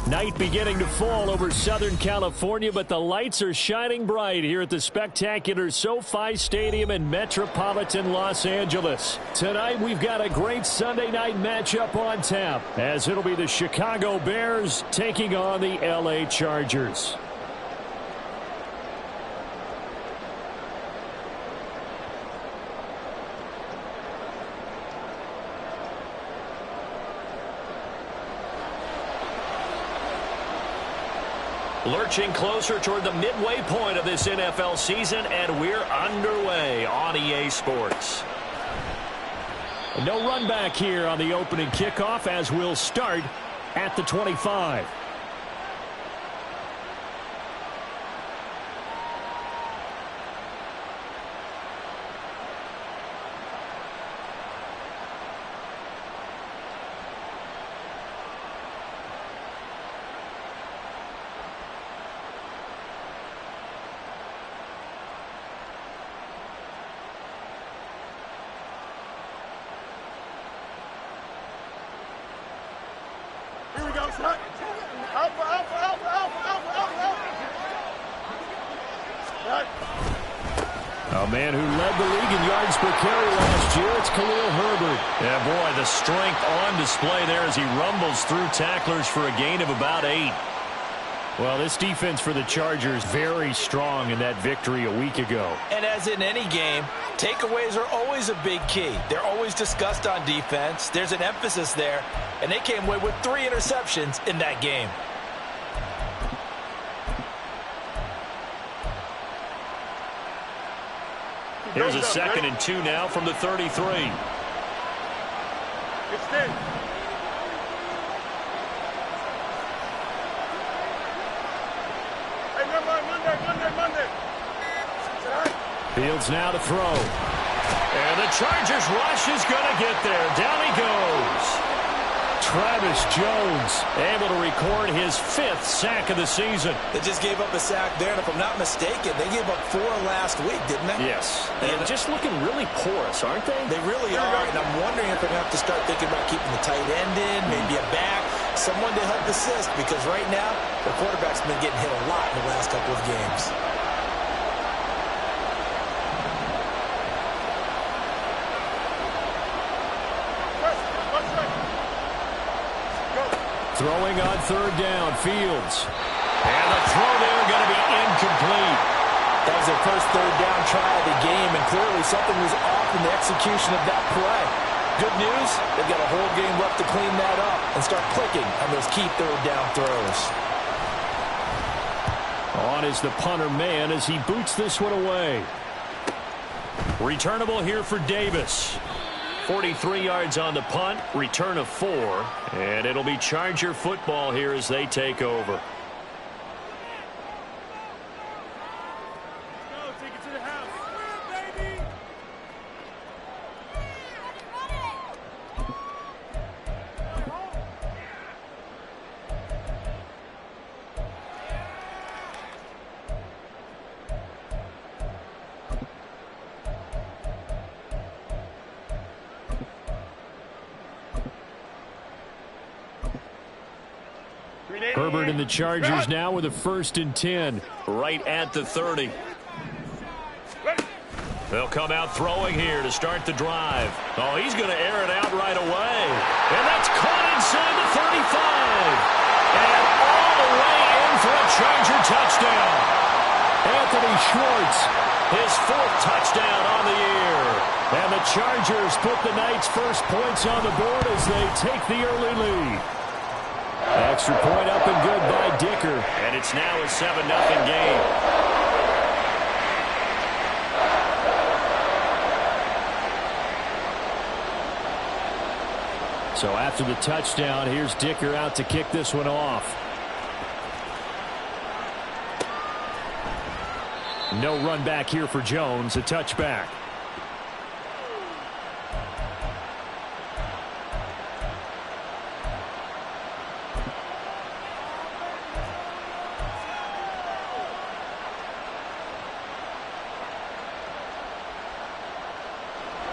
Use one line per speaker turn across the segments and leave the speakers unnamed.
Night beginning to fall over Southern California, but the lights are shining bright here at the spectacular SoFi Stadium in metropolitan Los Angeles. Tonight, we've got a great Sunday night matchup on tap, as it'll be the Chicago Bears taking on the LA Chargers. Lurching closer toward the midway point of this NFL season, and we're underway on EA Sports. No run back here on the opening kickoff, as we'll start at the 25. A man who led the league in yards per carry last year, it's Khalil Herbert. Yeah, boy, the strength on display there as he rumbles through tacklers for a gain of about 8. Well, this defense for the Chargers very strong in that victory a week ago.
And as in any game, takeaways are always a big key. They're always discussed on defense. There's an emphasis there, and they came away with 3 interceptions in that game.
Here's a 2nd and 2 now from the 33.
It's in. Hey, Monday.
Fields now to throw. And the Chargers rush is going to get there. Down he goes. Travis Jones able to record his 5th sack of the season.
They just gave up a sack there, and if I'm not mistaken, they gave up 4 last week, didn't they?
Yes. And just looking really porous, aren't they?
They really are, and I'm wondering if they're going to have to start thinking about keeping the tight end in, maybe a back, someone to help assist, because right now, the quarterback's been getting hit a lot in the last couple of games.
Throwing on 3rd down, Fields. And the throw there going to be incomplete.
That was their first 3rd down try of the game, and clearly something was off in the execution of that play. Good news, they've got a whole game left to clean that up and start clicking on those key 3rd down throws.
On is the punter man as he boots this one away. Returnable here for Davis. 43 yards on the punt, return of 4, and it'll be Charger football here as they take over.
Take it to the house. Baby.
Herbert and the Chargers now with a 1st and 10, right at the 30. They'll come out throwing here to start the drive. Oh, he's going to air it out right away. And that's caught inside the 35. And all the way in for a Charger touchdown. Anthony Schwartz, his 4th touchdown on the year. And the Chargers put the night's first points on the board as they take the early lead. Extra point up and good by Dicker. And it's now a 7-0 game. So after the touchdown, here's Dicker out to kick this one off. No run back here for Jones, a touchback.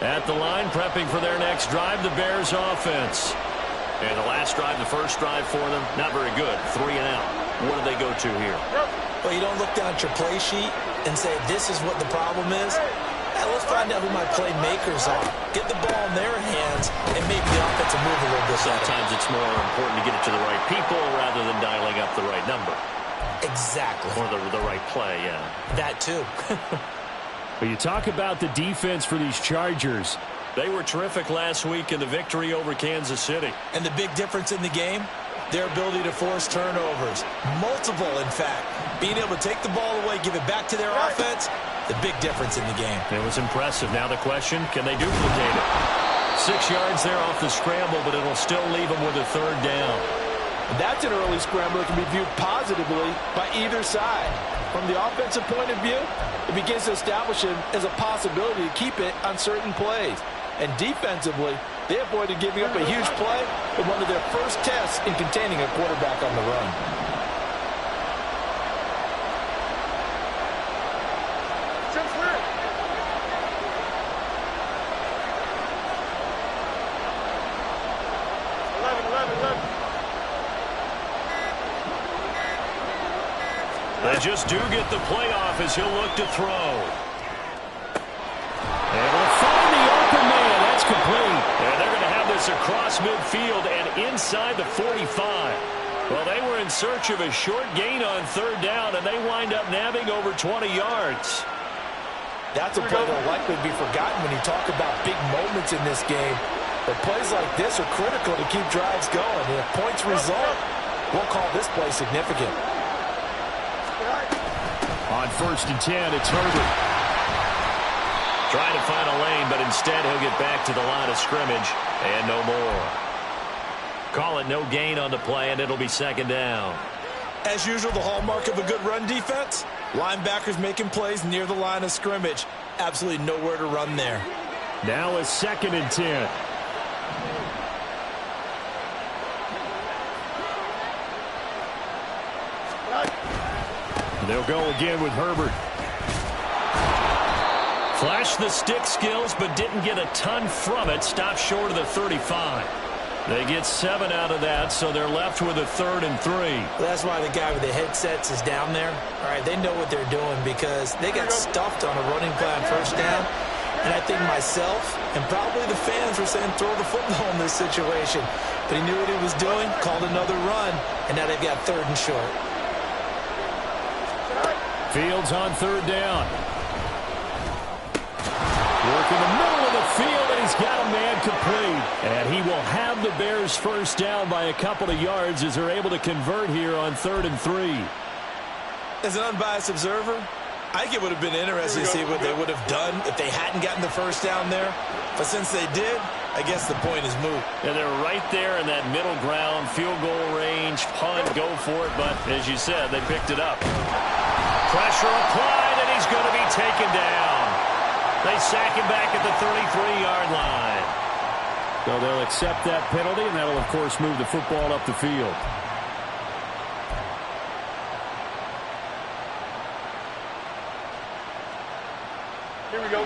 At the line, prepping for their next drive, the Bears offense. And the last drive, the first drive for them, not very good. 3 and out. What do they go to here?
Well, you don't look down at your play sheet and say, this is what the problem is. Hey, let's find out who my playmakers are. Get the ball in their hands and maybe the offense will move a little bit.
Sometimes it's more important to get it to the right people rather than dialing up the right number.
Exactly.
Or the right play, yeah.
That too.
But you talk about the defense for these Chargers.
They were terrific last week in the victory over Kansas City.
And the big difference in the game, their ability to force turnovers. Multiple, in fact. Being able to take the ball away, give it back to their offense, the big difference in the game.
It was impressive. Now the question, can they duplicate it? 6 yards there off the scramble, but it'll still leave them with a third down.
And that's an early scramble that can be viewed positively by either side. From the offensive point of view, it begins to establish him as a possibility to keep it on certain plays. And defensively, they avoided giving up a huge play in one of their first tests in containing a quarterback on the run.
They just do get the playoff as he'll look to throw. And will find the open man. That's complete. And they're going to have this across midfield and inside the 45. Well, they were in search of a short gain on third down, and they wind up nabbing over 20 yards.
That's a play that will likely be forgotten when you talk about big moments in this game. But plays like this are critical to keep drives going. And if points result, we'll call this play significant.
On 1st and 10, it's Herbert.
Trying to find a lane, but instead he'll get back to the line of scrimmage and no more. Call it no gain on the play, and it'll be 2nd down.
As usual, the hallmark of a good run defense, linebackers making plays near the line of scrimmage. Absolutely nowhere to run there.
Now it's 2nd and 10. They'll go again with Herbert.
Flashed the stick skills, but didn't get a ton from it. Stopped short of the 35. They get 7 out of that, so they're left with a 3rd and 3.
Well, that's why the guy with the headsets is down there. All right, they know what they're doing because they got stuffed on a running play on 1st down. And I think myself and probably the fans were saying throw the football in this situation. But he knew what he was doing, called another run, and now they've got 3rd and short.
Fields on 3rd down. Work in the middle of the field, and he's got a man complete. And he will have the Bears 1st down by a couple of yards as they're able to convert here on 3rd and 3.
As an unbiased observer, I think it would have been interesting to see what they would have done if they hadn't gotten the 1st down there. But since they did, I guess the point is moot.
And they're right there in that middle ground, field goal range, punt, go for it. But as you said, they picked it up. Pressure applied, and he's going to be taken down. They sack him back at the 33-yard line.
So they'll accept that penalty, and that'll, of course, move the football up the field.
Here we go.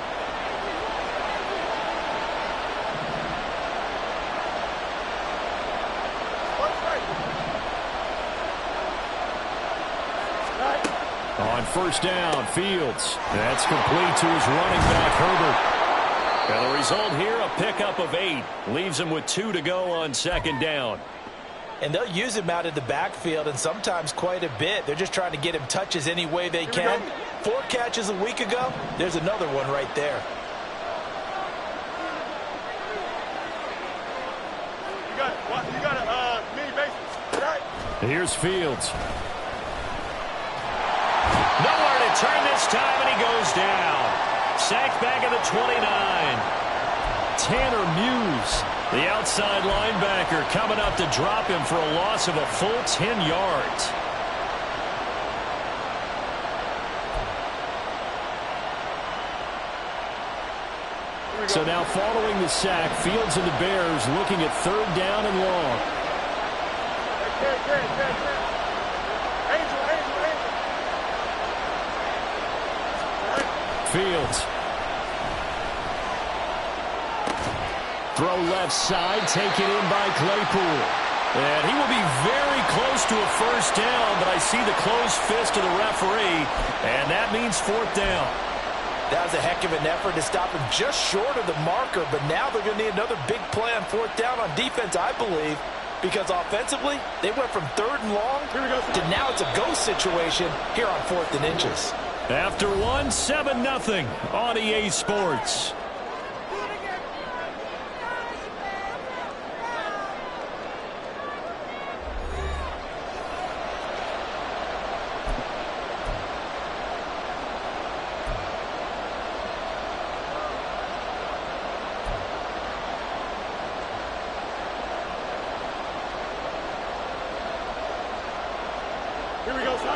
On 1st down, Fields. That's complete to his running back, Herbert.
And the result here, a pickup of 8. Leaves him with 2 to go on 2nd down.
And they'll use him out of the backfield, and sometimes quite a bit. They're just trying to get him touches any way they can. 4 catches a week ago. There's another one right there.
You got a mini bases. Right.
Here's Fields.
Nowhere to turn this time, and he goes down. Sacked back at the 29. Tanner Muse, the outside linebacker, coming up to drop him for a loss of a full 10 yards.
So now following the sack, Fields and the Bears looking at 3rd down and long.
Angel.
Fields. Throw left side, taken in by Claypool. And he will be very close to a first down, but I see the closed fist of the referee, and that means fourth down.
That was a heck of an effort to stop him just short of the marker, but now they're going to need another big play on fourth down on defense, I believe, because offensively, they went from third and long to now it's a go situation here on fourth and inches.
After one, 7-0 on EA Sports.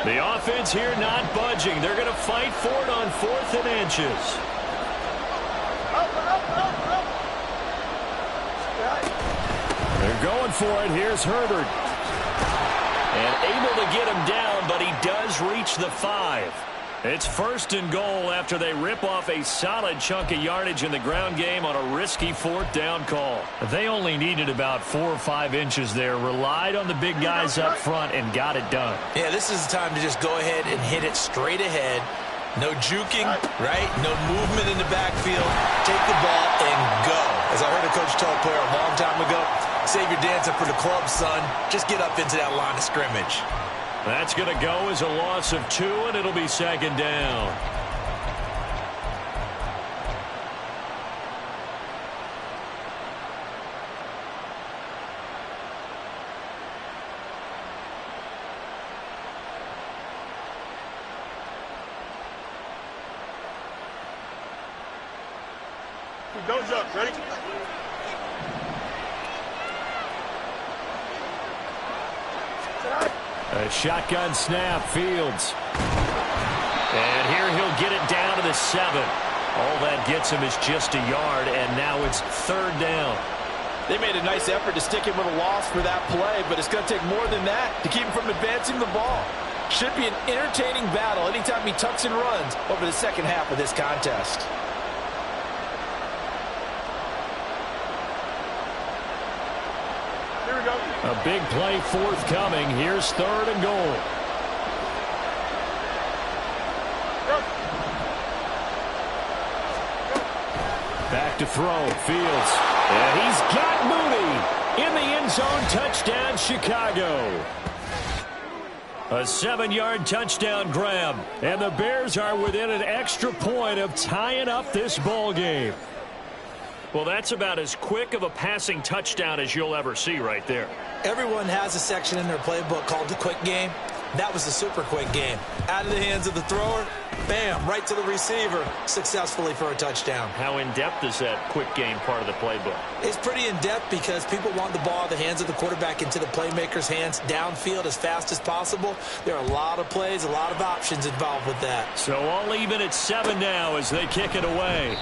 The offense here not budging. They're going to fight for it on fourth and inches. They're going for it. Here's Herbert. And able to get him down, but he does reach the 5. It's first and goal after they rip off a solid chunk of yardage in the ground game on a risky fourth down call. They only needed about 4 or 5 inches there, relied on the big guys up front, and got it done.
Yeah, this is the time to just go ahead and hit it straight ahead. No juking, right? No movement in the backfield. Take the ball and go. As I heard a coach tell a player a long time ago, save your dancing for the club, son. Just get up into that line of scrimmage.
That's going to go as a loss of 2, and it'll be second down.
Don't jump. Ready?
A shotgun snap, Fields. And here he'll get it down to the 7. All that gets him is just a yard, and now it's third down.
They made a nice effort to stick him with a loss for that play, but it's going to take more than that to keep him from advancing the ball. Should be an entertaining battle anytime he tucks and runs over the second half of this contest.
A big play forthcoming. Here's third and goal. Back to throw. Fields. And he's got Mooney in the end zone. Touchdown, Chicago. A 7-yard touchdown grab. And the Bears are within an extra point of tying up this ball game. Well, that's about as quick of a passing touchdown as you'll ever see right there.
Everyone has a section in their playbook called the quick game. That was the super quick game. Out of the hands of the thrower, bam, right to the receiver, successfully for a touchdown.
How in-depth is that quick game part of the playbook?
It's pretty in-depth because people want the ball in the hands of the quarterback into the playmaker's hands downfield as fast as possible. There are a lot of plays, a lot of options involved with that.
So all even at 7 now as they kick it away.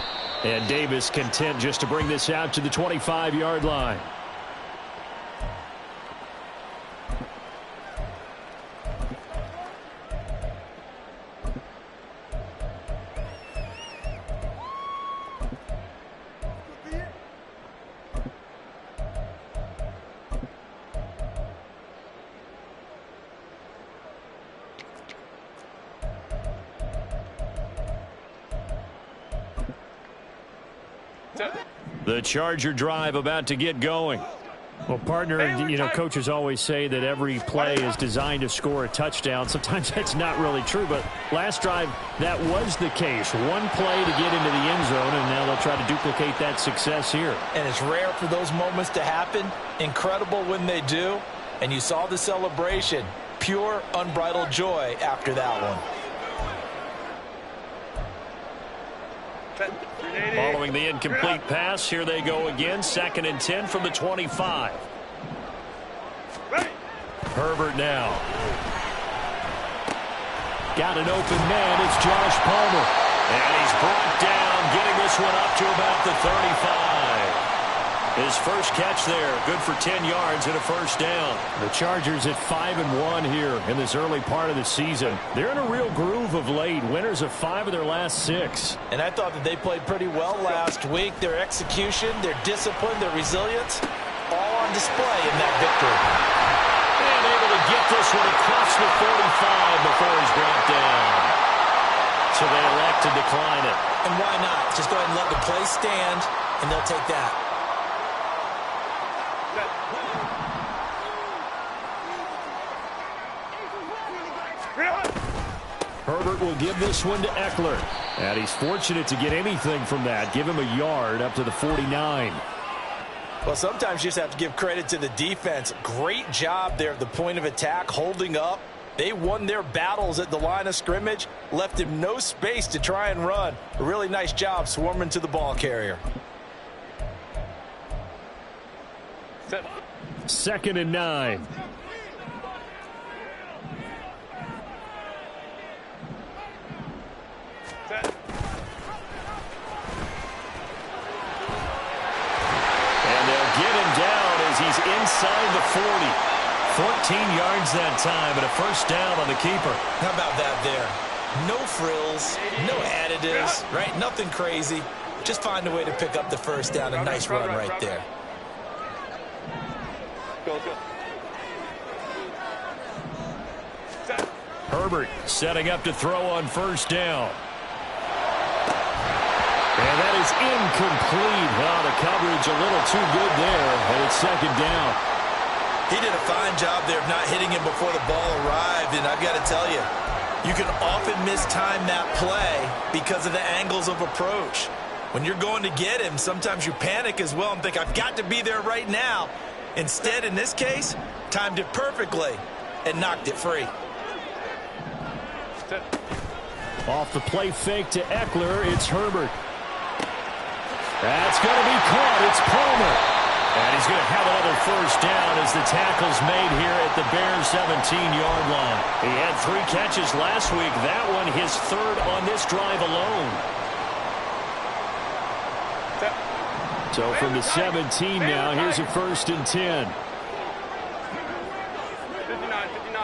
And Davis content just to bring this out to the 25-yard line. The Charger drive about to get going. Well, partner, you know, coaches always say that every play is designed to score a touchdown. Sometimes that's not really true, but last drive, that was the case. One play to get into the end zone, and now they'll try to duplicate that success here.
And it's rare for those moments to happen. Incredible when they do. And you saw the celebration. Pure, unbridled joy after that one.
Following the incomplete pass, here they go again. 2nd and 10 from the 25. Herbert now. Got an open man. It's Josh Palmer. And he's brought down, getting this one up to about the 35. His first catch there, good for 10 yards and a first down.
The Chargers at 5-1 here in this early part of the season. They're in a real groove of late. Winners of 5 of their last 6.
And I thought that they played pretty well last week. Their execution, their discipline, their resilience, all on display in that victory.
And able to get this one across the 45 before he's brought down. So they elect to decline it.
And why not? Just go ahead and let the play stand, and they'll take that.
Herbert will give this one to Eckler. And he's fortunate to get anything from that. Give him a yard up to the 49.
Well, sometimes you just have to give credit to the defense. Great job there at the point of attack, holding up. They won their battles at the line of scrimmage, left him no space to try and run. A really nice job swarming to the ball carrier.
2nd and 9.
He's inside the 40. 14 yards that time and a first down on the keeper.
How about that there? No frills, no additives, right? Nothing crazy. Just find a way to pick up the first down. A nice run right there.
Herbert setting up to throw on first down. And that is incomplete. Well, the coverage a little too good there, and it's 2nd down.
He did a fine job there of not hitting him before the ball arrived, and I've got to tell you, you can often mistime that play because of the angles of approach. When you're going to get him, sometimes you panic as well and think, I've got to be there right now. Instead, in this case, timed it perfectly and knocked it free.
Off the play fake to Eckler, it's Herbert. That's going to be caught. It's Palmer. And he's going to have another first down as the tackle's made here at the Bears' 17-yard line. He had 3 catches last week. That one his 3rd on this drive alone. So from the 17 now, here's a 1st and 10.
59.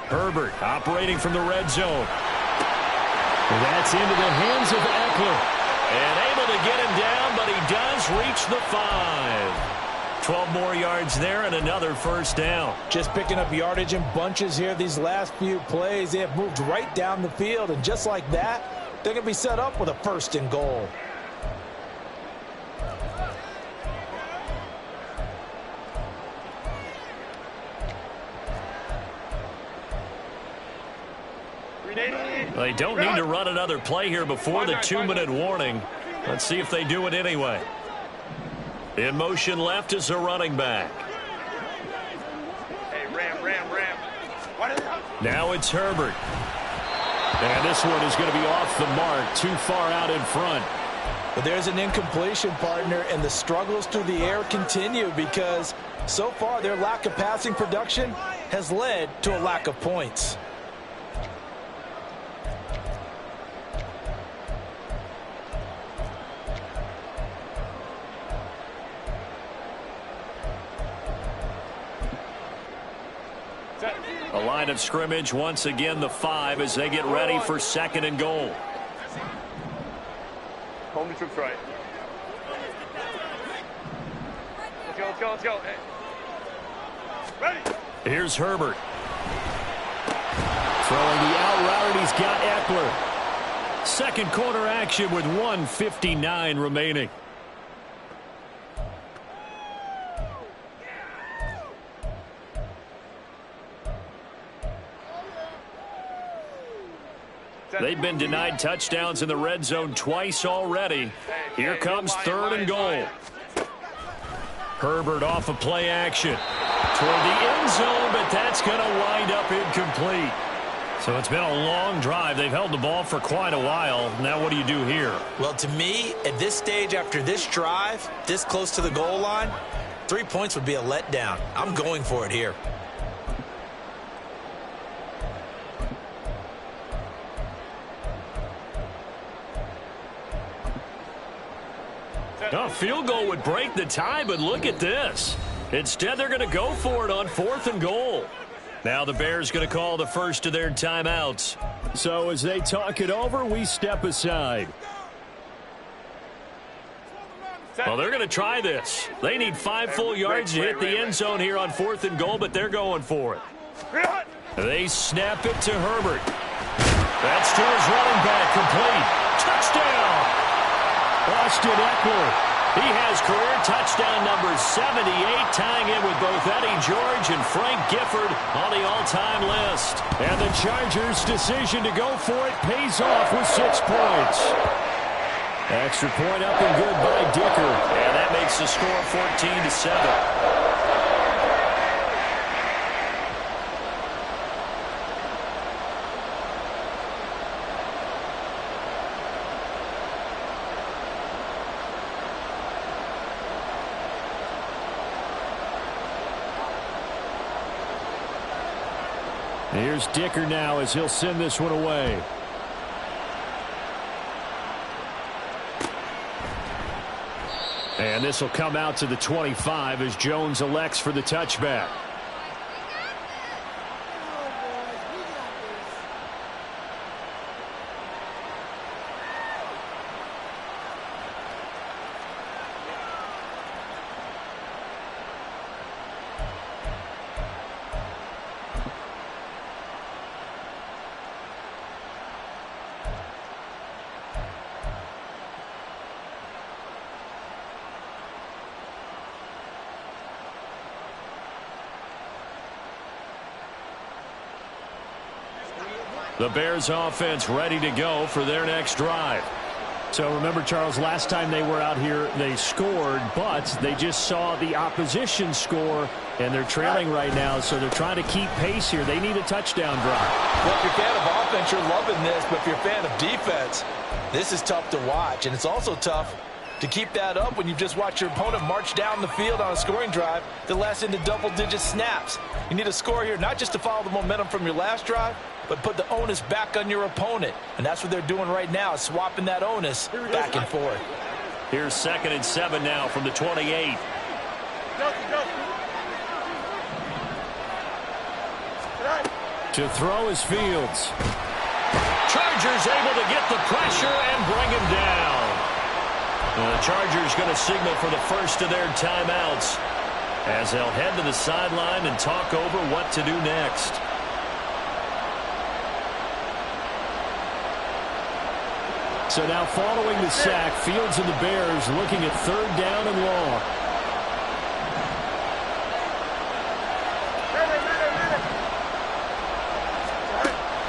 Herbert operating from the red zone. And that's into the hands of Eckler.
And able to get him down, but he does reach the 5. 12 more yards there and another first down.
Just picking up yardage in bunches here these last few plays. They have moved right down the field, and just like that, they're going to be set up with a 1st and goal.
They don't need to run another play here before the 2-minute warning. Let's see if they do it anyway. In motion left is a running back.
Hey, Ram.
Now it's Herbert. And this one is going to be off the mark, too far out in front.
But there's an incompletion, partner, and the struggles through the air continue because so far their lack of passing production has led to a lack of points.
A line of scrimmage, once again the 5 as they get ready for 2nd and goal.
Home the troops right. Let's go. Hey. Ready.
Here's Herbert. Throwing the out route, and he's got Eckler. 2nd quarter action with 1:59 remaining. They've been denied touchdowns in the red zone twice already. Here comes 3rd and goal. Herbert off of play action toward the end zone, but that's going to wind up incomplete. So it's been a long drive. They've held the ball for quite a while. Now what do you do here?
Well, to me, at this stage after this drive, this close to the goal line, 3 points would be a letdown. I'm going for it here.
A field goal would break the tie, but look at this. Instead, they're going to go for it on 4th and goal. Now the Bears going to call the first of their timeouts. So as they talk it over, we step aside. Well, they're going to try this. They need 5 full yards to hit the end zone here on 4th and goal, but they're going for it. They snap it to Herbert. That's to his running back, complete. Touchdown! Austin Eckler. He has career touchdown number 78, tying in with both Eddie George and Frank Gifford on the all-time list. And the Chargers' decision to go for it pays off with 6 points. Extra point up and good by Dicker. And that makes the score 14-7. Here's Dicker now as he'll send this one away. And this will come out to the 25 as Jones elects for the touchback. The Bears offense ready to go for their next drive. So remember, Charles, last time they were out here, they scored, but they just saw the opposition score, and they're trailing right now, so they're trying to keep pace here. They need a touchdown drive.
Well, if you're a fan of offense, you're loving this, but if you're a fan of defense, this is tough to watch, and it's also tough to keep that up when you've just watched your opponent march down the field on a scoring drive that lasts into double-digit snaps. You need a score here, not just to follow the momentum from your last drive, but put the onus back on your opponent. And that's what they're doing right now, swapping that onus back and forth.
Here's 2nd and 7 now from the 28. To throw is Fields. Chargers able to get the pressure and bring him down. The Chargers going to signal for the first of their timeouts as they'll head to the sideline and talk over what to do next. So now following the sack, Fields and the Bears looking at 3rd down and long.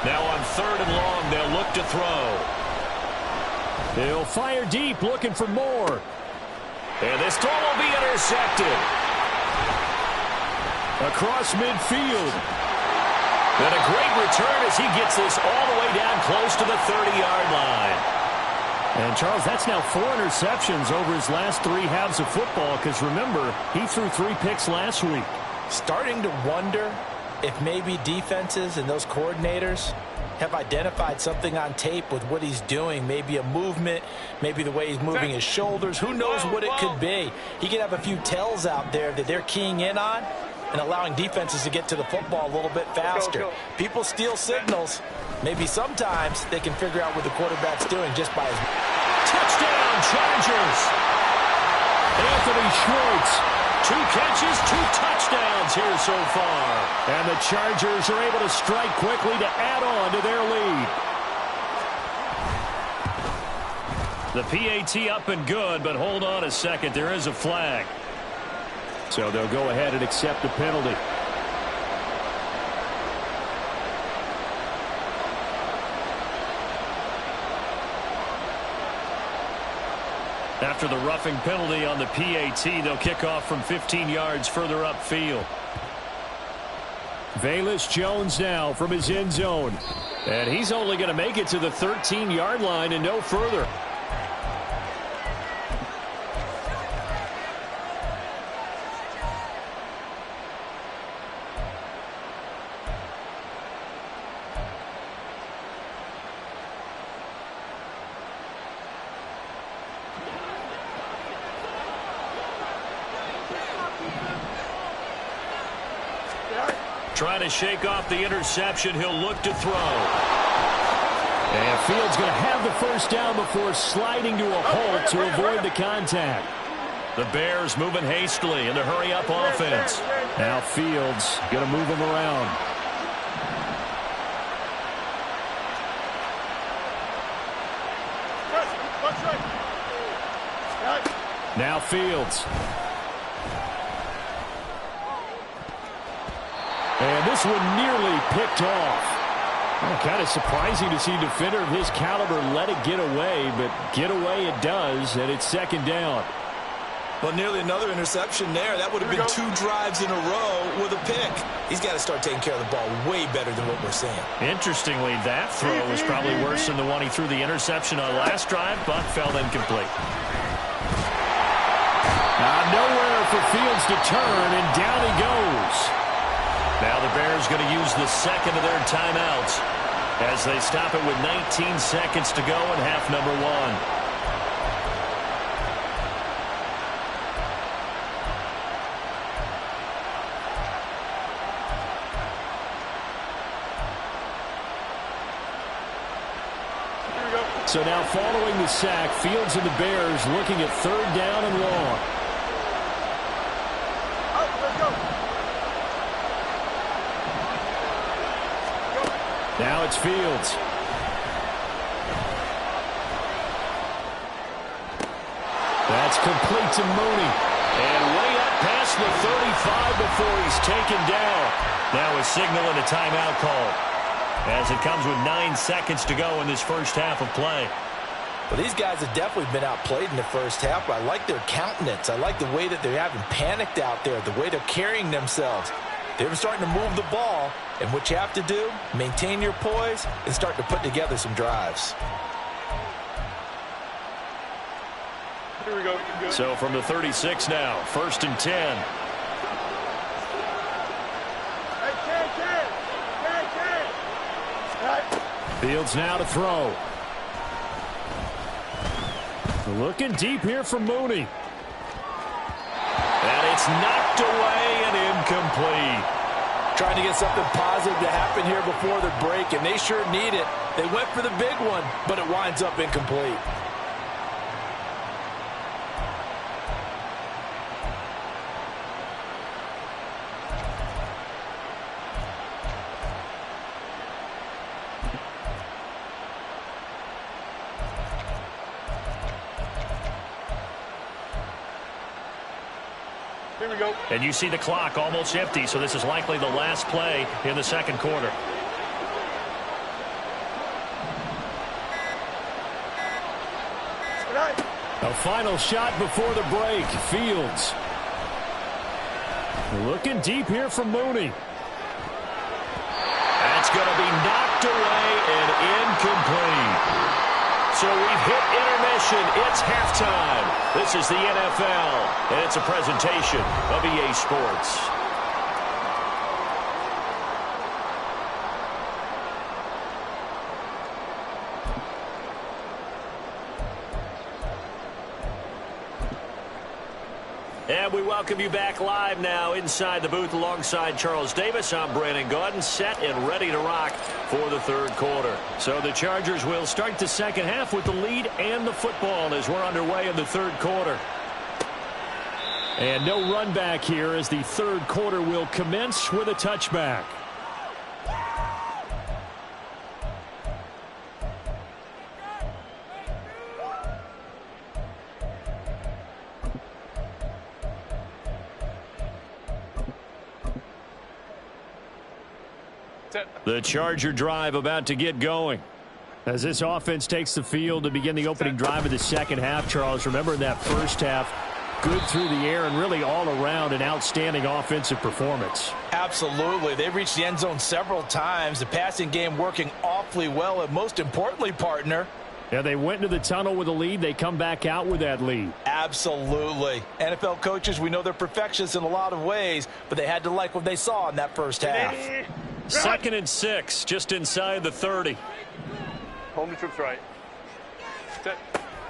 Now on 3rd and long, they'll look to throw. They'll fire deep, looking for more. And this throw will be intercepted. Across midfield. And a great return as he gets this all the way down close to the 30-yard line. And, Charles, that's now 4 interceptions over his last 3 halves of football because, remember, he threw 3 picks last week.
Starting to wonder if maybe defenses and those coordinators have identified something on tape with what he's doing. Maybe a movement, maybe the way he's moving his shoulders. Who knows what it could be? He could have a few tells out there that they're keying in on and allowing defenses to get to the football a little bit faster. People steal signals. Maybe sometimes they can figure out what the quarterback's doing just by his...
Touchdown, Chargers! Anthony Schwartz. 2 catches, 2 touchdowns here so far. And the Chargers are able to strike quickly to add on to their lead. The PAT up and good, but hold on a second. There is a flag. So they'll go ahead and accept the penalty. After the roughing penalty on the PAT, they'll kick off from 15 yards further upfield. Velus Jones now from his end zone. And he's only going to make it to the 13-yard line and no further. trying to shake off the interception. He'll look to throw. And Fields going to have the first down before sliding to a halt to avoid the contact. The Bears moving hastily in the hurry-up offense. Now Fields going to move him around. Now Fields. And this one nearly picked off. Well, kind of surprising to see a defender of his caliber let it get away, but get away it does, and it's second down.
Well, nearly another interception there. That would have been 2 drives in a row with a pick. He's got to start taking care of the ball way better than what we're seeing.
Interestingly, that throw was probably worse than the one he threw the interception on last drive, but fell incomplete. Nowhere for Fields to turn, and down he goes. Now the Bears going to use the second of their timeouts as they stop it with 19 seconds to go in half number 1. So now following the sack, Fields and the Bears looking at third down and long. Now it's Fields. That's complete to Mooney. And way up past the 35 before he's taken down. Now a signal and a timeout call, as it comes with 9 seconds to go in this first half of play.
Well, these guys have definitely been outplayed in the first half, but I like their countenance. I like the way that they haven't panicked out there, the way they're carrying themselves. They're starting to move the ball, and what you have to do, maintain your poise and start to put together some drives.
Here we go.
So from the 36 now, 1st and 10. Fields now to throw. Looking deep here for Mooney. And it's knocked away and incomplete.
Trying to get something positive to happen here before the break, and they sure need it. They went for the big one, but it winds up incomplete.
Here we go.
And you see the clock almost empty, so this is likely the last play in the second quarter. A final shot before the break. Fields. Looking deep here for Mooney. That's going to be knocked away and incomplete. So we've hit intermission. It's halftime. This is the NFL, and it's a presentation of EA Sports. And we welcome you back live now inside the booth alongside Charles Davis. I'm Brandon Gaudin, set and ready to rock for the third quarter. So the Chargers will start the second half with the lead and the football as we're underway in the third quarter. And no run back here as the third quarter will commence with a touchback. The Charger drive about to get going. As this offense takes the field to begin the opening drive of the second half, Charles, remember in that first half, good through the air and really all around an outstanding offensive performance.
Absolutely. They've reached the end zone several times. The passing game working awfully well, and most importantly, partner,
yeah, they went into the tunnel with a lead. They come back out with that lead.
Absolutely. NFL coaches, we know they're perfectionists in a lot of ways, but they had to like what they saw in that first half.
2nd and 6, just inside the 30.
Home the troops right. Set.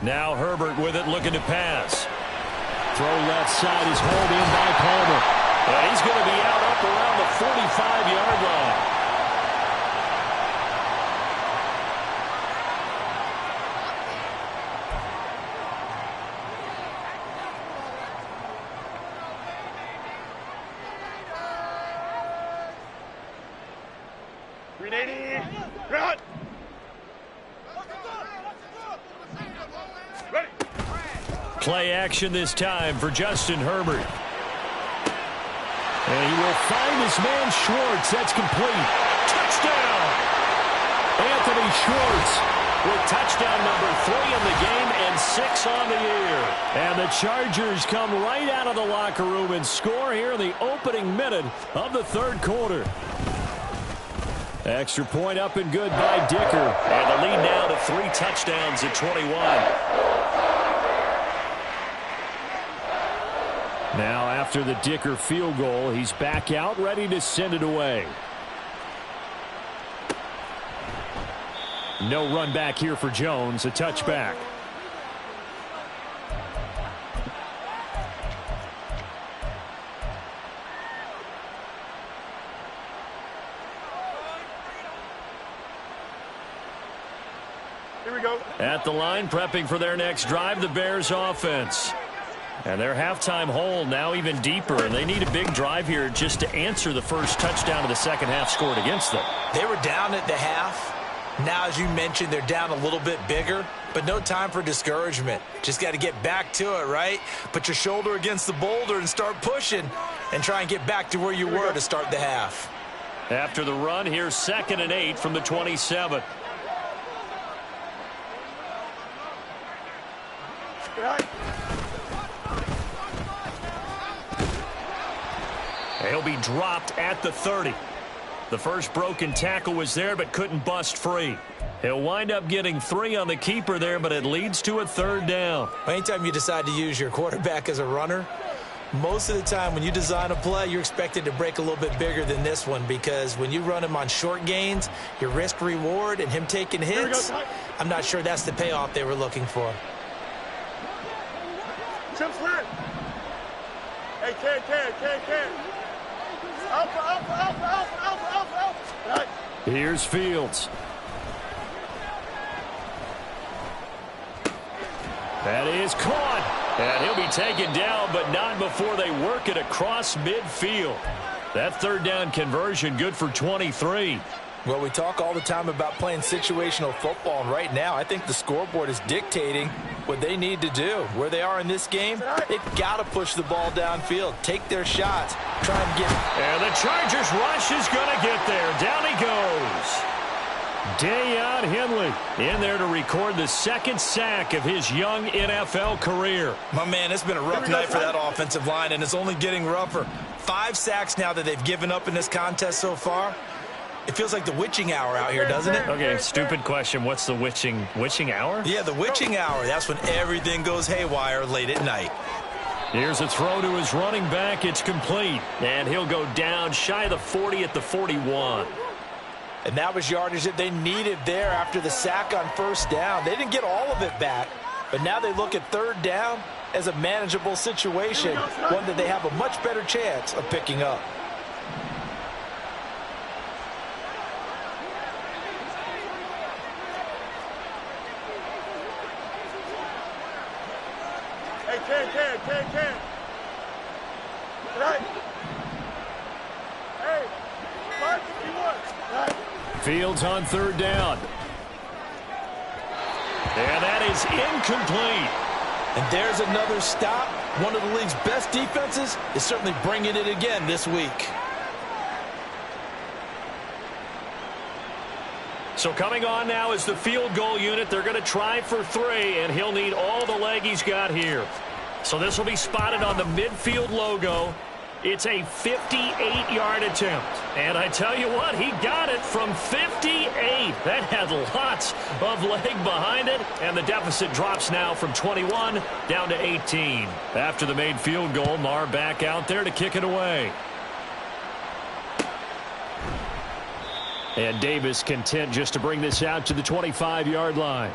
Now Herbert with it, looking to pass. Throw left side is hauled in by Palmer. And he's going to be out up around the 45-yard line.
Run! Ready!
Play action this time for Justin Herbert. And he will find his man Schwartz. That's complete. Touchdown! Anthony Schwartz with touchdown number 3 in the game and 6 on the year. And the Chargers come right out of the locker room and score here in the opening minute of the third quarter. Extra point up and good by Dicker. And the lead now to 3 touchdowns at 21. Now after the Dicker field goal, he's back out ready to send it away. No run back here for Jones, a touchback.
Here we go.
At the line, prepping for their next drive, the Bears offense. And their halftime hole now even deeper, and they need a big drive here just to answer the first touchdown of the second half scored against them.
They were down at the half. Now, as you mentioned, they're down a little bit bigger, but no time for discouragement. Just got to get back to it, right? Put your shoulder against the boulder and start pushing and try and get back to where you were to start the half.
After the run, here's 2nd and 8 from the 27.
Right.
He'll be dropped at the 30. The first broken tackle was there, but couldn't bust free. He'll wind up getting 3 on the keeper there, but it leads to a 3rd down.
Anytime you decide to use your quarterback as a runner, most of the time when you design a play, you're expected to break a little bit bigger than this one, because when you run him on short gains, your risk-reward and him taking hits, I'm not sure that's the payoff they were looking for.
Chip slant. Hey, Ken. Alpha. Right.
Here's Fields. That is caught. And he'll be taken down, but not before they work it across midfield. That 3rd down conversion good for 23.
Well, we talk all the time about playing situational football, and right now I think the scoreboard is dictating what they need to do. Where they are in this game, they've got to push the ball downfield, take their shots, try and get...
And the Chargers rush is going to get there. Down he goes. Deion Henley in there to record the 2nd sack of his young NFL career.
My man, it's been a rough night for that offensive line, and it's only getting rougher. 5 sacks now that they've given up in this contest so far. It feels like the witching hour out here, doesn't it?
Okay, stupid question. What's the witching hour?
Yeah, the witching hour. That's when everything goes haywire late at night.
Here's a throw to his running back. It's complete. And he'll go down shy of the 40 at the 41.
And that was yardage that they needed there after the sack on 1st down. They didn't get all of it back, but now they look at 3rd down as a manageable situation, one that they have a much better chance of picking up.
Ken. Right. Hey, 551. Right.
Fields on 3rd down. And that is incomplete.
And there's another stop. One of the league's best defenses is certainly bringing it again this week.
So coming on now is the field goal unit. They're going to try for 3, and he'll need all the leg he's got here. So this will be spotted on the midfield logo. It's a 58-yard attempt. And I tell you what, he got it from 58. That had lots of leg behind it. And the deficit drops now from 21 down to 18. After the made field goal, Marr back out there to kick it away. And Davis content just to bring this out to the 25-yard line.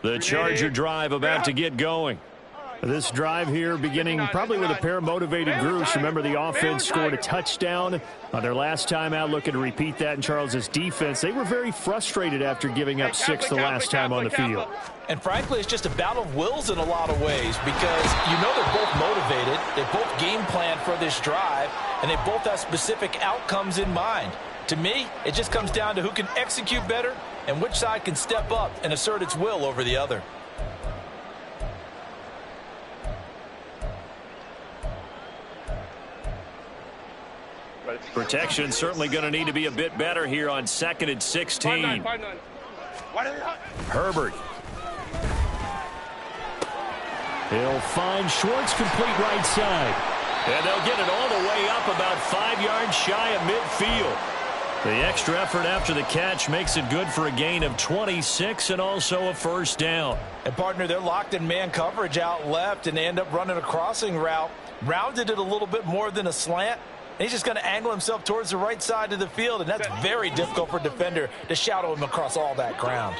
The Charger drive about to get going. This drive here beginning probably with a pair of motivated groups. Remember, the offense scored a touchdown on their last time out, looking to repeat that in Charles's defense. They were very frustrated after giving up 6 the last time on the field.
And frankly, it's just a battle of wills in a lot of ways because you know they're both motivated, they both game plan for this drive, and they both have specific outcomes in mind. To me, it just comes down to who can execute better and which side can step up and assert its will over the other.
Protection certainly going to need to be a bit better here on 2nd and 16. Herbert. He'll find Schwartz complete right side. And they'll get it all the way up about 5 yards shy of midfield. The extra effort after the catch makes it good for a gain of 26 and also a first down.
And partner, they're locked in man coverage out left and they end up running a crossing route. Rounded it a little bit more than a slant. And he's just going to angle himself towards the right side of the field, and that's very difficult for a defender to shadow him across all that ground.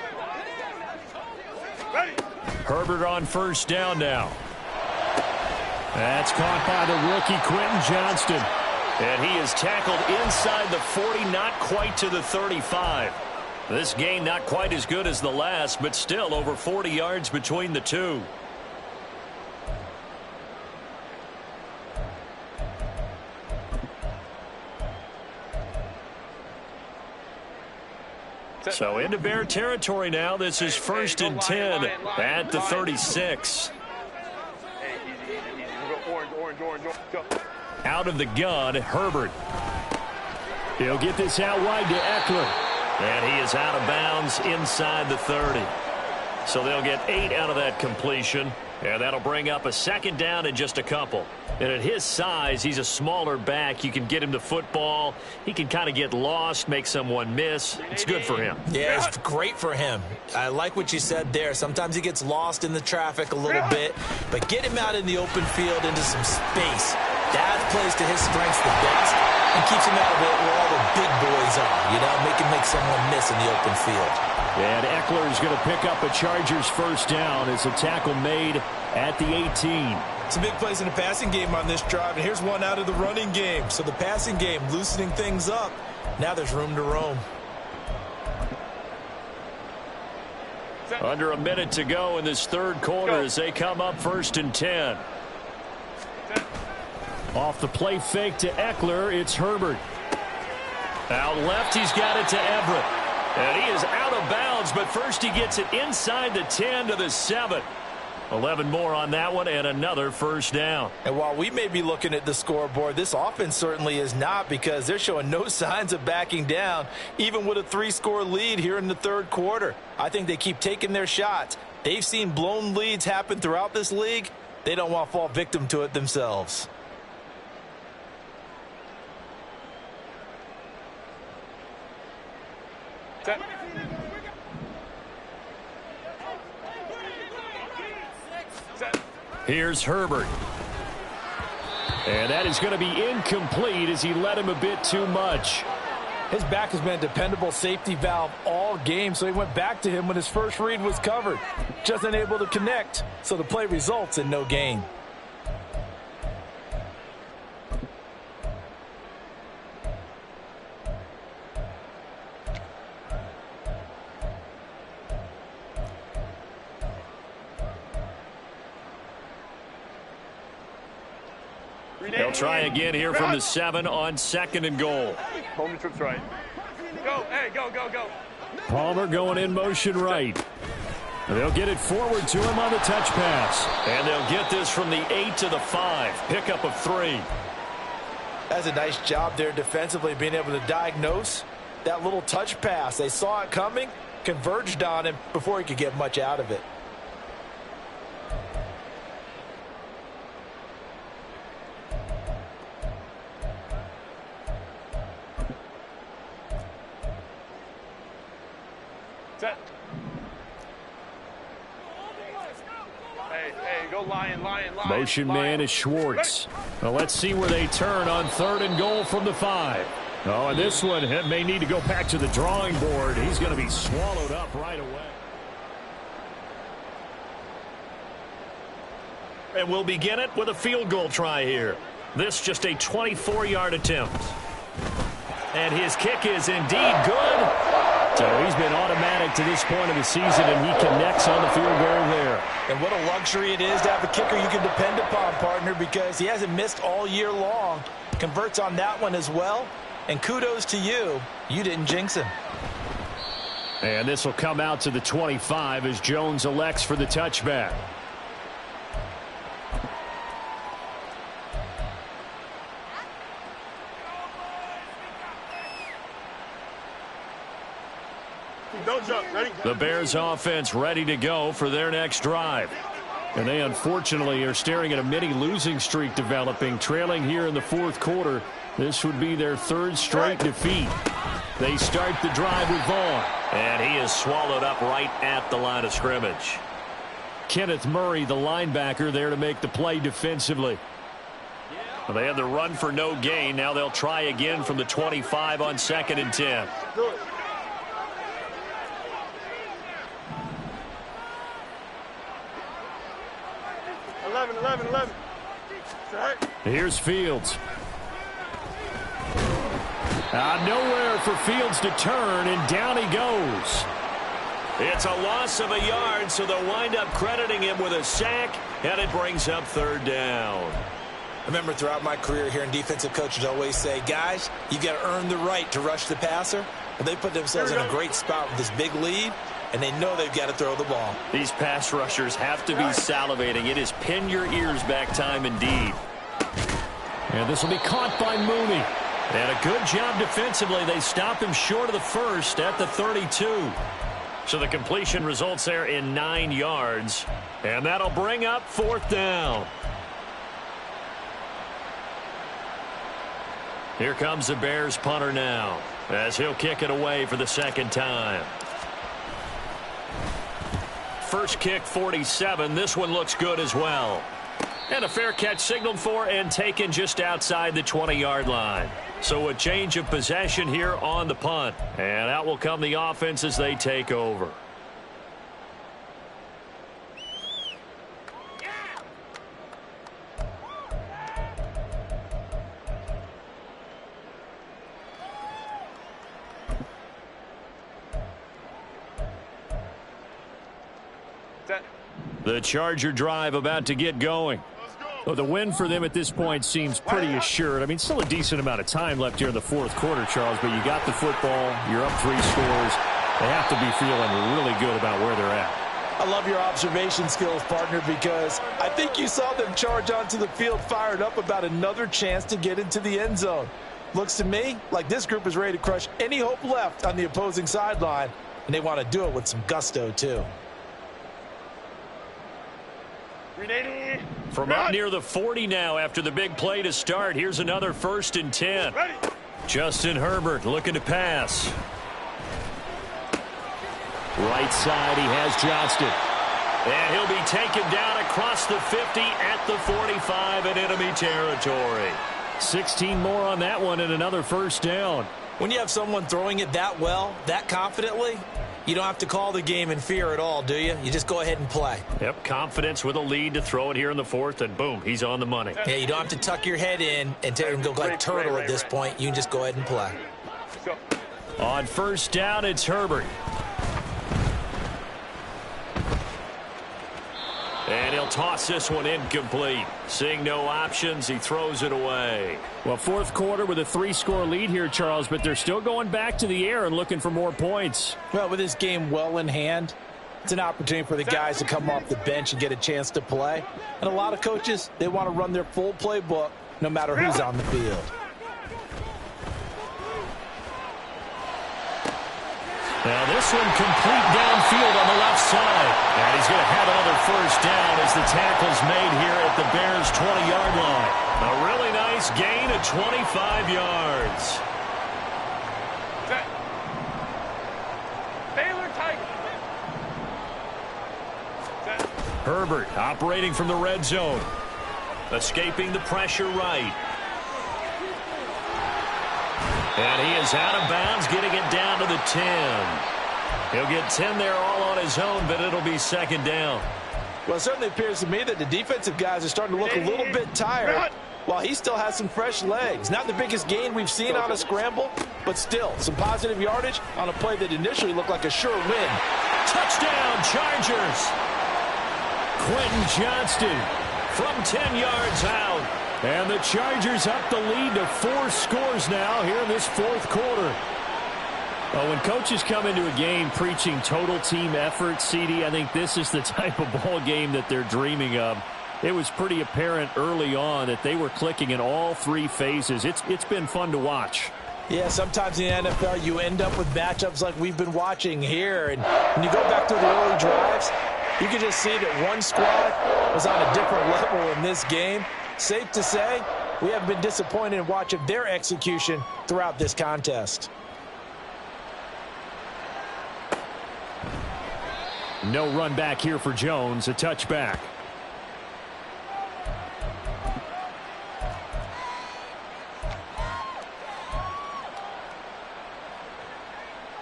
Herbert on first down now. That's caught by the rookie Quentin Johnston. And he is tackled inside the 40, not quite to the 35. This gain not quite as good as the last, but still over 40 yards between the two. So into Bear territory now. This is 1st and 10 at the 36. Out of the gun, Herbert. He'll get this out wide to Eckler. And he is out of bounds inside the 30. So they'll get 8 out of that completion. And that'll bring up a 2nd down and just a couple. And at his size, he's a smaller back. You can get him to football. He can kind of get lost, make someone miss. It's good for him.
Yeah, it's great for him. I like what you said there. Sometimes he gets lost in the traffic a little bit. But get him out in the open field into some space. That plays to his strengths the best and keeps him out of it where all the big boys are. You know, make someone miss in the open field.
And Eckler is going to pick up a Chargers first down as a tackle made at the 18.
Some big plays in the passing game on this drive, and here's one out of the running game. So the passing game loosening things up. Now there's room to roam.
Under a minute to go in this 3rd quarter as they come up 1st and 10. Off the play fake to Eckler, it's Herbert. Out left, he's got it to Everett. And he is out of bounds, but first he gets it inside the 10 to the 7. 11 more on that one and another first down.
And while we may be looking at the scoreboard, this offense certainly is not because they're showing no signs of backing down, even with a 3-score lead here in the 3rd quarter. I think they keep taking their shots. They've seen blown leads happen throughout this league. They don't want to fall victim to it themselves.
Here's Herbert. And that is going to be incomplete as he led him a bit too much.
His back has been a dependable safety valve all game, so he went back to him when his first read was covered. Just unable to connect, so the play results in no gain.
They'll try again here from the 7 on 2nd and goal.
Home trips right. Go, hey, go, go, go.
Palmer going in motion right. They'll get it forward to him on the touch pass. And they'll get this from the 8 to the 5. Pickup of 3.
That's a nice job there defensively, being able to diagnose that little touch pass. They saw it coming, converged on him before he could get much out of it.
Set. Hey, go lion.
Motion man is Schwartz. Well, let's see where they turn on 3rd and goal from the 5. Oh, and this one may need to go back to the drawing board. He's going to be swallowed up right away.
And we'll begin it with a field goal try here. This just a 24-yard attempt. And his kick is indeed good. So he's been automatic to this point of the season, and he connects on the field goal there.
And what a luxury it is to have a kicker you can depend upon, partner, because he hasn't missed all year long. Converts on that one as well. And kudos to you. You didn't jinx him.
And this will come out to the 25 as Jones elects for the touchback.
Don't jump. Ready?
The Bears offense ready to go for their next drive. And they unfortunately are staring at a mini losing streak developing, trailing here in the fourth quarter. This would be their third straight defeat. They start the drive with Vaughn.
And he is swallowed up right at the line of scrimmage.
Kenneth Murray, the linebacker, there to make the play defensively.
Well, they have the run for no gain. Now they'll try again from the 25 on 2nd and 10.
Do it. Eleven. Set.
Here's Fields. Nowhere for Fields to turn, and down he goes.
It's a loss of a yard, so they'll wind up crediting him with a sack, and it brings up 3rd down.
I remember throughout my career hearing defensive coaches always say, guys, you got to earn the right to rush the passer. But they put themselves in a great spot with this big lead, and they know they've got to throw the ball.
These pass rushers have to be salivating. It is pin your ears back time indeed.
And this will be caught by Mooney.
And a good job defensively. They stop him short of the first at the 32. So the completion results there in 9 yards. And that'll bring up 4th down. Here comes the Bears punter now, as he'll kick it away for the 2nd time. First kick, 47. This one looks good as well. And a fair catch signaled for and taken just outside the 20-yard line. So a change of possession here on the punt. And out will come the offense as they take over.
The Charger drive about to get going. Well, the win for them at this point seems pretty assured. I mean, still a decent amount of time left here in the fourth quarter, Charles, but you got the football. You're up 3 scores. They have to be feeling really good about where they're at.
I love your observation skills, partner, because I think you saw them charge onto the field fired up about another chance to get into the end zone. Looks to me like this group is ready to crush any hope left on the opposing sideline, and they want to do it with some gusto, too.
From up near the 40 now after the big play to start. Here's another 1st and 10.
Ready.
Justin Herbert looking to pass.
Right side, he has Johnston.
And he'll be taken down across the 50 at the 45 in enemy territory.
16 more on that one and another 1st down.
When you have someone throwing it that well, that confidently, you don't have to call the game in fear at all, do you? You just go ahead and play.
Yep, confidence with a lead to throw it here in the 4th, and boom, he's on the money.
Yeah, you don't have to tuck your head in and go like turtle at this point. You can just go ahead and play.
On 1st down, it's Herbert.
And he'll toss this one incomplete. Seeing no options, he throws it away.
Well, fourth quarter with a 3-score lead here, Charles, but they're still going back to the air and looking for more points.
Well, with this game well in hand, it's an opportunity for the guys to come off the bench and get a chance to play. And a lot of coaches, they want to run their full playbook no matter who's on the field.
Now this one complete downfield on the left side. And he's going to have another 1st down as the tackle's made here at the Bears' 20-yard line.
A really nice gain of 25 yards.
Set. Baylor Tiger. Set.
Herbert operating from the red zone. Escaping the pressure right. And he is out of bounds, getting it down to the 10. He'll get 10 there all on his own, but it'll be 2nd down.
Well, it certainly appears to me that the defensive guys are starting to look a little bit tired, while he still has some fresh legs. Not the biggest gain we've seen on a scramble, but still some positive yardage on a play that initially looked like a sure win.
Touchdown, Chargers. Quentin Johnston from 10 yards out. And the Chargers up the lead to 4 scores now here in this fourth quarter. Well, when coaches come into a game preaching total team effort, CD, I think this is the type of ball game that they're dreaming of. It was pretty apparent early on that they were clicking in all 3 phases. It's been fun to watch.
Yeah, sometimes in the NFL you end up with matchups like we've been watching here. And when you go back to the early drives, you can just see that one squad was on a different level in this game. Safe to say, we haven't been disappointed in watching their execution throughout this contest.
No run back here for Jones, a touchback.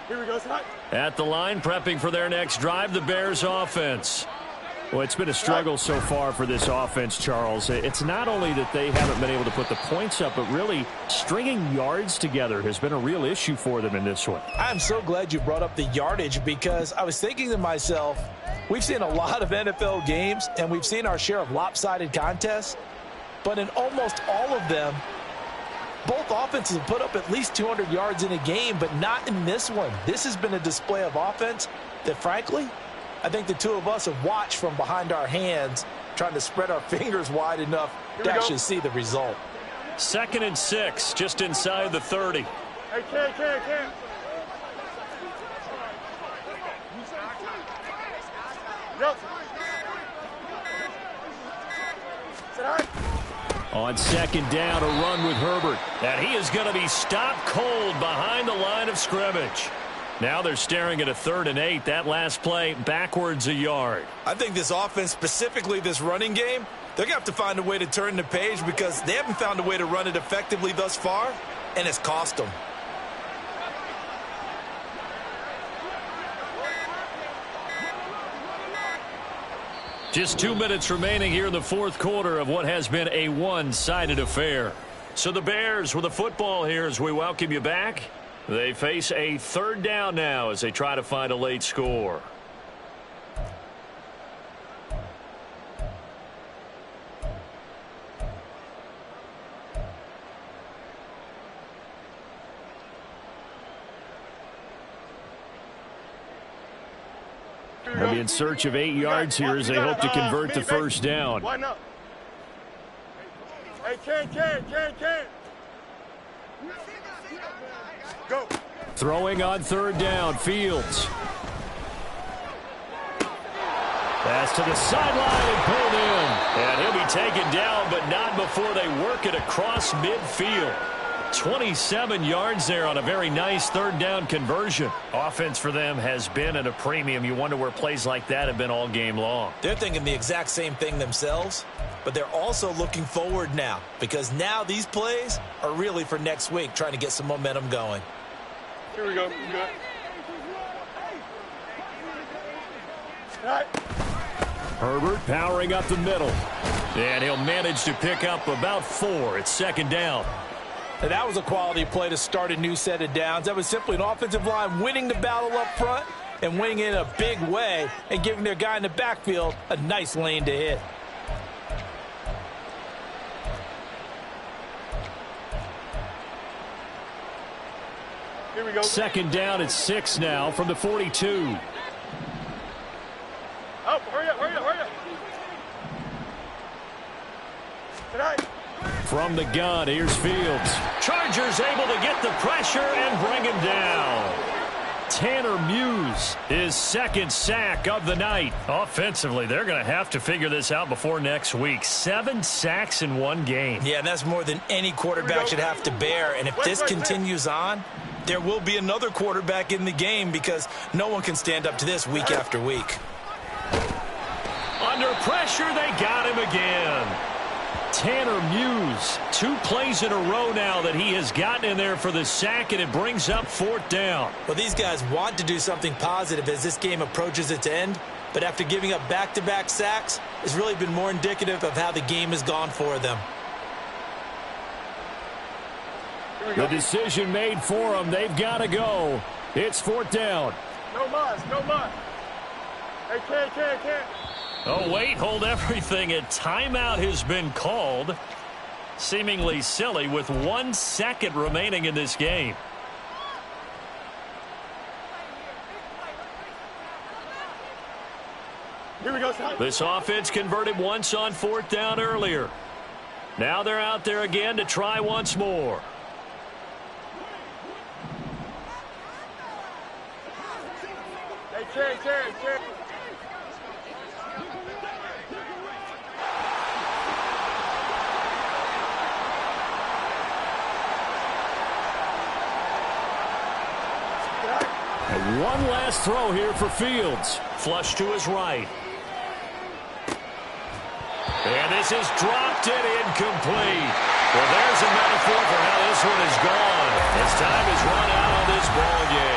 Here we go, Scott.
At the line, prepping for their next drive, the Bears offense. Well, it's been a struggle so far for this offense, Charles. It's not only that they haven't been able to put the points up, but really stringing yards together has been a real issue for them in this one.
I'm so glad you brought up the yardage, because I was thinking to myself, we've seen a lot of NFL games, and we've seen our share of lopsided contests, but in almost all of them, both offenses have put up at least 200 yards in a game, but not in this one. This has been a display of offense that, frankly, I think the two of us have watched from behind our hands, trying to spread our fingers wide enough to actually see the result.
2nd and 6, just inside the 30.
Hey, Ken. Yep. Sit down.
On 2nd down, a run with Herbert. And he is going to be stopped cold behind the line of scrimmage. Now they're staring at a 3rd and 8. That last play backwards a yard.
I think this offense, specifically this running game, they're going to have to find a way to turn the page, because they haven't found a way to run it effectively thus far, and it's cost them.
Just 2 minutes remaining here in the fourth quarter of what has been a one-sided affair. So the Bears with the football here as we welcome you back. They face a 3rd down now as they try to find a late score. They'll be in search of 8 yards here as they hope to convert the first down.
Why not? Hey, Ken. Go.
Throwing on 3rd down, Fields. Pass to the sideline and pulled in. And he'll be taken down, but not before they work it across midfield. 27 yards there on a very nice 3rd down conversion. Offense for them has been at a premium. You wonder where plays like that have been all game long.
They're thinking the exact same thing themselves, but they're also looking forward now, because now these plays are really for next week, trying to get some momentum going.
Here we go. Good. All right.
Herbert powering up the middle. And he'll manage to pick up about 4. It's 2nd down.
And that was a quality play to start a new set of downs. That was simply an offensive line winning the battle up front and winning in a big way and giving their guy in the backfield a nice lane to hit.
Here we go.
2nd down at 6 now from the 42.
Oh, hurry up. Tonight.
From the gun, here's Fields. Chargers able to get the pressure and bring him down. Tanner Muse, his 2nd sack of the night. Offensively, they're going to have to figure this out before next week. 7 sacks in one game.
Yeah, and that's more than any quarterback should have to bear. And if this continues on, there will be another quarterback in the game, because no one can stand up to this week after week.
Under pressure, they got him again. Tanner Muse, 2 plays in a row now that he has gotten in there for the sack, and it brings up 4th down.
Well, these guys want to do something positive as this game approaches its end, but after giving up back-to-back sacks, it's really been more indicative of how the game has gone for them.
The decision made for them. They've got to go. It's 4th down.
No muss, no muss. Hey, can't.
Oh, wait, hold everything. A timeout has been called. Seemingly silly with 1 second remaining in this game.
Here we go, son.
This offense converted once on 4th down earlier. Now they're out there again to try once more.
Hey, can't.
And one last throw here for Fields.
Flush to his right. And this is dropped it incomplete. Well, there's a metaphor for how this one is gone. As time is run out on this ball game.